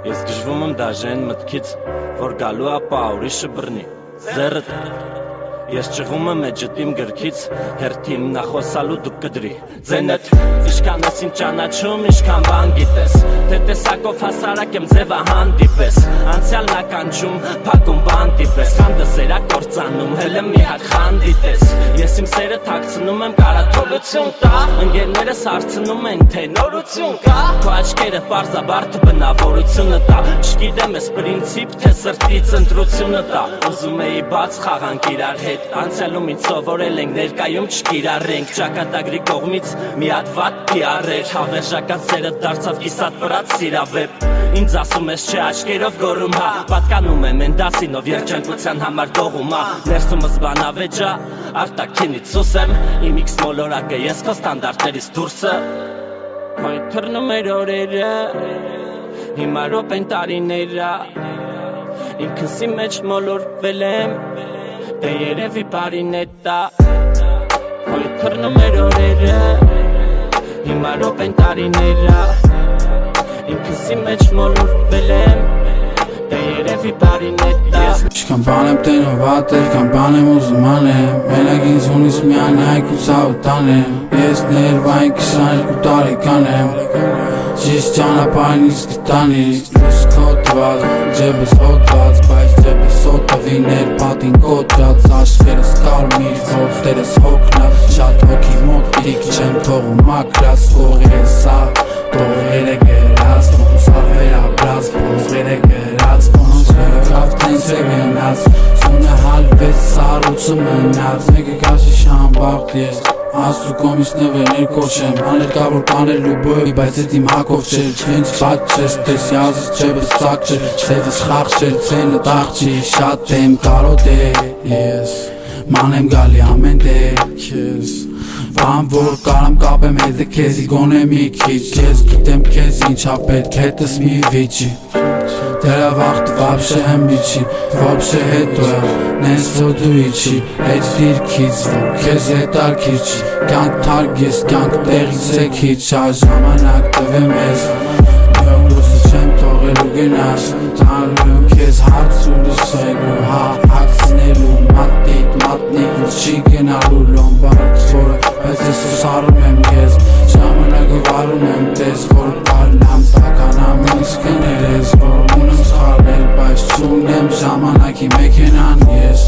Ես գժվում եմ դաժեն մտքից, որ գալու ապա ուրիշը բռնի ձեռդ Ես ճղում եմ էջըտիմ գրքից, հերթիմ նախոսալու դուք կդրի ձենդ Իշքան ես ինձ ճանաչում, իշքան բան գիտես Թե տեսակով հասարակ եմ ձևա հանդիպես Անցյալն ականջում, փակում բանդի պես Խանդը սերա կործանում, հել եմ մի հատ խանդի տես Ես իմ սերը թաքցնում եմ կարաթոլություն տա Ընկերներս հարցնում են, թե նորություն կա Քո աչքերը պարզաբարդ բնավորությունը տա Չգիտեմ ես պրինցիպ, թե սրտից ընտրությունը տա Ուզում էի բաց խաղանք իրար հետ Անցյալում ինձ սովորել ենք ներկայում չկիրառենք Ճակատագրի կողմից մի հատ վատ պիարեր Հավերժական սերը դարձավ կիսատ պրած սիրավեպ Ինձ ասում ես չէ աչկերով գորում հա Պատկանում եմ են դասինով երջանկության համար դողում հա Ներսումս բանավեջա արտաքինից սուս եմ Իմ իքս մոլորակը ես քո ստանդարտներից դուրսը Մայ թռնում էր օրերը Հիմա ռոպ են տարիները Ինքսի մեջ մոլորվել եմ Դե երևի բարին է տա Հոյ թռնում էր օրերը Հիմա ռոպ են տարիները Ինքսի մեջ մոլորվել եմ Դե երևի բարին է տա Իշքան բան եմ տենում վատ էր, կան բան եմ ուզում անեմ Մենակ ինձ ունիս միան հայք ու ծավը տանեմ Ես ներվային 22 տարեկան եմ Ճիշտ ճանապարհին ինձ կտանիս Լույս քոթված, ջեբս հոտված Բայց ջեբս օտովիներ, պատին կոտրած Աշխերս կարմիր, որդերս հոգնած Շատ հոգի մոտիկ չեմ թողում մակրած Փողերը սա, տողերը գերած Ոնց ավերաբրած, փողերը գերած Ոնց վերակավթենց է գնաց Սունը հալվեց, սարուցը մնաց Մեկը կաշի շամբաղտ ես Աստու կոմից նվերներ կոչեմ Աներկավոր կանել ու բոյ Բայց էդ իմ հակով չեր Չենց բաց չես Տես յազս չեբս ծակ չեր Սևս խաղ չեր Ցենը տաղ չի Շատ եմ կարոտ է Ես Ման եմ գալի ամեն դեպ Քեզ Բան որ կարամ կապեմ հետը քեզի Գոնե մի քիչ Ես գիտեմ քեզ ինչա պետք Հետս մի վիճի Դերա վաղտ վաբշե եմ իչի Վաբշե հետո է Նես որ դու իչի Այդ դիրքից որ քեզ հետարկի չի Կյանք թարգ ես կյանք տեղից է քիչ Ժամանակ տվեմ ես Միոն լուսը չեմ թողելու գնաս Տանրում քեզ հարց ու լուսեք ու հակցնելու Մատնիկ որ չի գնալու լոմբարդ որը Բայց ես սարում եմ ես Ժամանակը վարում եմ տես որ կարնամ Սականամ ինձ կներես որ ունեմ սխալել Բայց չունեմ ժամանակի մեքենան ես